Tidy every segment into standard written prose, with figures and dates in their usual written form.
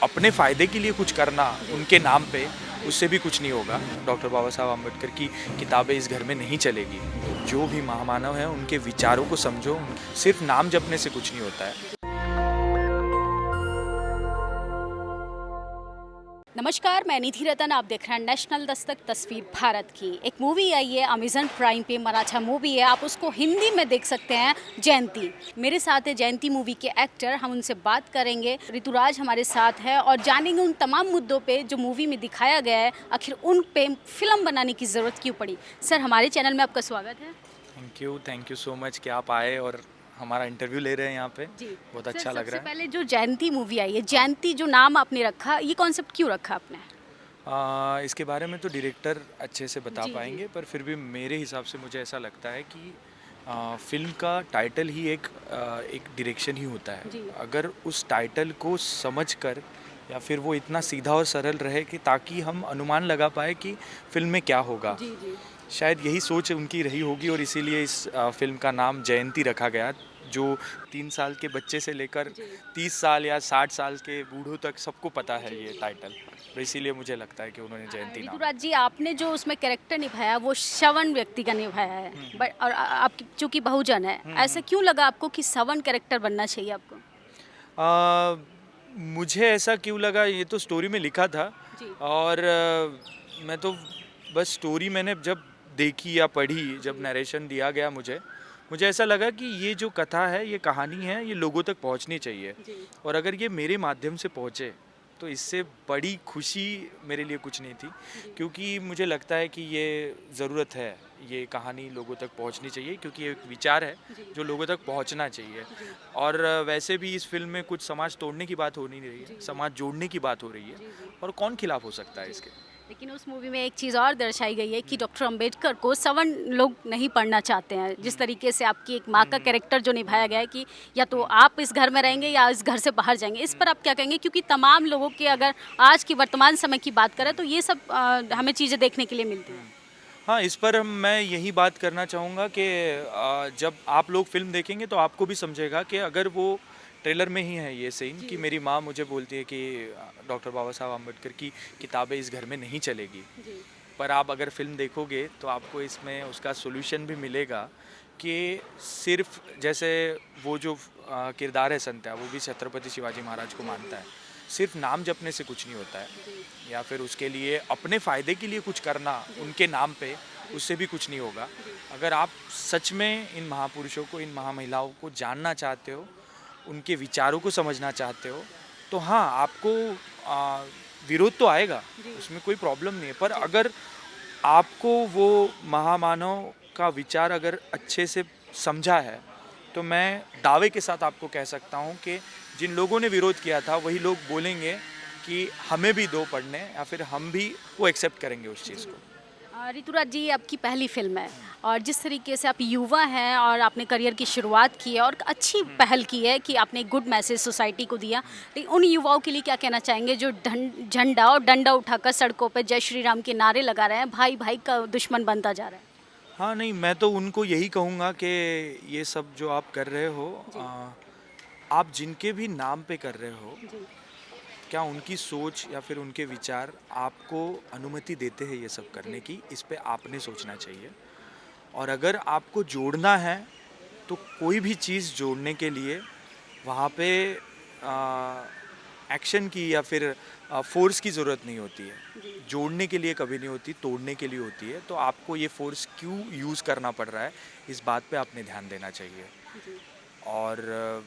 अपने फ़ायदे के लिए कुछ करना उनके नाम पे, उससे भी कुछ नहीं होगा। डॉक्टर बाबा साहब आम्बेडकर की किताबें इस घर में नहीं चलेगी। जो भी महामानव हैं उनके विचारों को समझो, सिर्फ नाम जपने से कुछ नहीं होता है। नमस्कार, मैं निधि रतन। आप देख रहे हैं नेशनल दस्तक तस्वीर भारत की। एक मूवी आई है अमेजन प्राइम पे, मराठा मूवी है, आप उसको हिंदी में देख सकते हैं, जयंती। मेरे साथ है जयंती मूवी के एक्टर, हम उनसे बात करेंगे। ऋतुराज हमारे साथ है और जानेंगे उन तमाम मुद्दों पे जो मूवी में दिखाया गया है, आखिर उन पे फिल्म बनाने की ज़रूरत क्यों पड़ी। सर, हमारे चैनल में आपका स्वागत है। थैंक यू सो मच कि आप आए और हमारा इंटरव्यू ले रहे हैं यहाँ पे। जी, बहुत सर, अच्छा लग सबसे रहा है। पहले जो जयंती मूवी आई है, जयंती जो नाम आपने रखा, ये कॉन्सेप्ट क्यों रखा आपने? इसके बारे में तो डायरेक्टर अच्छे से बता जी, जी। पाएंगे, पर फिर भी मेरे हिसाब से मुझे ऐसा लगता है कि फिल्म का टाइटल ही एक डायरेक्शन ही होता है। जी। अगर उस टाइटल को समझकर या फिर वो इतना सीधा और सरल रहे कि ताकि हम अनुमान लगा पाए कि फिल्म में क्या होगा, जी, जी। शायद यही सोच उनकी रही होगी और इसीलिए इस फिल्म का नाम जयंती रखा गया। जो 3 साल के बच्चे से लेकर जी। 30 साल या 60 साल के बूढ़ों तक सबको पता है जी, ये जी। टाइटल, तो इसीलिए मुझे लगता है कि उन्होंने जयंती नाम। ऋतुराज जी, आपने जो उसमें कैरेक्टर निभाया वो श्रवण व्यक्ति का निभाया है, बट और आप चूंकि बहुजन है, ऐसा क्यों लगा आपको कि श्रवण कैरेक्टर बनना चाहिए आपको? आ, मुझे ऐसा क्यों लगा, ये तो स्टोरी में लिखा था जी। और मैं तो बस स्टोरी मैंने जब देखी या पढ़ी, जब नरेशन दिया गया मुझे मुझे ऐसा लगा कि ये जो कथा है, ये कहानी है, ये लोगों तक पहुंचनी चाहिए। जी। और अगर ये मेरे माध्यम से पहुंचे तो इससे बड़ी खुशी मेरे लिए कुछ नहीं थी, जी। क्योंकि मुझे लगता है कि ये ज़रूरत है, ये कहानी लोगों तक पहुंचनी चाहिए, क्योंकि ये एक विचार है जी। जो लोगों तक पहुंचना चाहिए। जी। और वैसे भी इस फिल्म में कुछ समाज तोड़ने की बात हो नहीं रही जी, है, जी। समाज जोड़ने की बात हो रही है। जी, जी। और कौन खिलाफ हो सकता है जी। इसके। लेकिन उस मूवी में एक चीज़ और दर्शाई गई है कि डॉक्टर अंबेडकर को सवर्ण लोग नहीं पढ़ना चाहते हैं। जिस तरीके से आपकी एक माँ का कैरेक्टर जो निभाया गया है कि या तो आप इस घर में रहेंगे या इस घर से बाहर जाएंगे, इस पर आप क्या कहेंगे? क्योंकि तमाम लोगों के, अगर आज की वर्तमान समय की बात करें तो ये सब हमें चीज़ें देखने के लिए मिलती हैं। हाँ, इस पर मैं यही बात करना चाहूँगा कि जब आप लोग फिल्म देखेंगे तो आपको भी समझेगा कि अगर वो ट्रेलर में ही है ये सीन कि जी। मेरी माँ मुझे बोलती है कि डॉक्टर बाबा साहब आम्बेडकर की किताबें इस घर में नहीं चलेगी, जी। पर आप अगर फिल्म देखोगे तो आपको इसमें उसका सॉल्यूशन भी मिलेगा कि सिर्फ जैसे वो जो किरदार है संध्या, वो भी छत्रपति शिवाजी महाराज को मानता है। सिर्फ नाम जपने से कुछ नहीं होता है, जी। या फिर उसके लिए अपने फ़ायदे के लिए कुछ करना उनके नाम पे, उससे भी कुछ नहीं होगा। जी। अगर आप सच में इन महापुरुषों को, इन महामहिलाओं को जानना चाहते हो, उनके विचारों को समझना चाहते हो, तो हाँ, आपको आ, विरोध तो आएगा, जी। उसमें कोई प्रॉब्लम नहीं है। पर अगर आपको वो महामानव का विचार अगर अच्छे से समझा है, तो मैं दावे के साथ आपको कह सकता हूँ कि जिन लोगों ने विरोध किया था वही लोग बोलेंगे कि हमें भी दो पढ़ने, या फिर हम भी वो एक्सेप्ट करेंगे उस चीज़ को। ऋतुराज जी, ये आपकी पहली फिल्म है और जिस तरीके से आप युवा हैं और आपने करियर की शुरुआत की है और अच्छी पहल की है कि आपने गुड मैसेज सोसाइटी को दिया, लेकिन उन युवाओं के लिए क्या कहना चाहेंगे जो झंडा और डंडा उठाकर सड़कों पर जय श्री राम के नारे लगा रहे हैं, भाई भाई का दुश्मन बनता जा रहा है? हाँ, नहीं, मैं तो उनको यही कहूँगा कि ये सब जो आप कर रहे हो, जी। आप जिनके भी नाम पे कर रहे हो, जी। क्या उनकी सोच या फिर उनके विचार आपको अनुमति देते हैं ये सब करने की, इस पे आपने सोचना चाहिए। और अगर आपको जोड़ना है तो कोई भी चीज़ जोड़ने के लिए वहाँ पे एक्शन की या फिर फोर्स की ज़रूरत नहीं होती है। जी। जोड़ने के लिए कभी नहीं होती, तोड़ने के लिए होती है। तो आपको ये फोर्स क्यों यूज़ करना पड़ रहा है, इस बात पे आपने ध्यान देना चाहिए। जी। और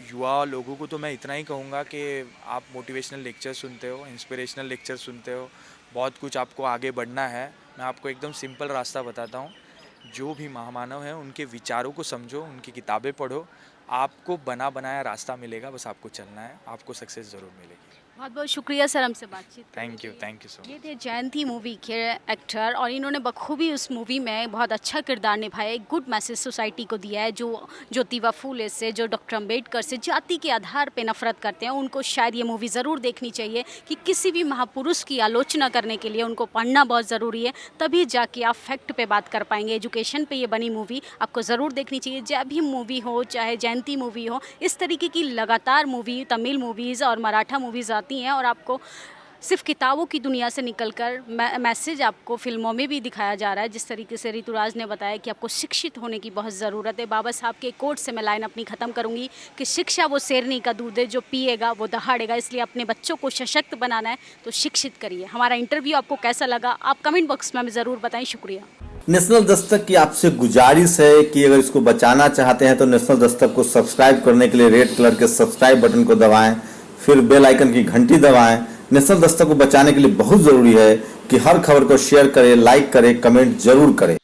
युवा लोगों को तो मैं इतना ही कहूँगा कि आप मोटिवेशनल लेक्चर सुनते हो, इंस्पिरेशनल लेक्चर सुनते हो, बहुत कुछ आपको आगे बढ़ना है। मैं आपको एकदम सिंपल रास्ता बताता हूँ। जो भी महामानव हैं उनके विचारों को समझो, उनकी किताबें पढ़ो, आपको बना बनाया रास्ता मिलेगा, बस आपको चलना है, आपको सक्सेस ज़रूर मिलेगी। बहुत बहुत शुक्रिया सर हमसे बातचीत करने के लिए। थैंक यू सो ये मच। थे जयंती मूवी के एक्टर और इन्होंने बखूबी उस मूवी में बहुत अच्छा किरदार निभाया, एक गुड मैसेज सोसाइटी को दिया है। जो ज्योतिबा फूले से, जो डॉक्टर अंबेडकर से जाति के आधार पे नफरत करते हैं, उनको शायद ये मूवी ज़रूर देखनी चाहिए कि किसी भी महापुरुष की आलोचना करने के लिए उनको पढ़ना बहुत ज़रूरी है, तभी जाके आप फैक्ट पे बात कर पाएंगे। एजुकेशन पे ये बनी मूवी आपको ज़रूर देखनी चाहिए। जब भी मूवी हो, चाहे जयंती जयंती मूवी हो, इस तरीके की लगातार मूवी, तमिल मूवीज़ और मराठा मूवीज़ आती हैं और आपको सिर्फ किताबों की दुनिया से निकलकर मैसेज आपको फिल्मों में भी दिखाया जा रहा है। जिस तरीके से ऋतुराज ने बताया कि आपको शिक्षित होने की बहुत ज़रूरत है। बाबा साहब के कोट से मैं लाइन अपनी ख़त्म करूँगी कि शिक्षा वो शेरनी का दूध है, जो पिएगा वो दहाड़ेगा। इसलिए अपने बच्चों को सशक्त बनाना है तो शिक्षित करिए। हमारा इंटरव्यू आपको कैसा लगा आप कमेंट बॉक्स में हमें ज़रूर बताएं। शुक्रिया। नेशनल दस्तक की आपसे गुजारिश है कि अगर इसको बचाना चाहते हैं तो नेशनल दस्तक को सब्सक्राइब करने के लिए रेड कलर के सब्सक्राइब बटन को दबाएं, फिर बेल आइकन की घंटी दबाएं। नेशनल दस्तक को बचाने के लिए बहुत जरूरी है कि हर खबर को शेयर करें, लाइक करें, कमेंट जरूर करें।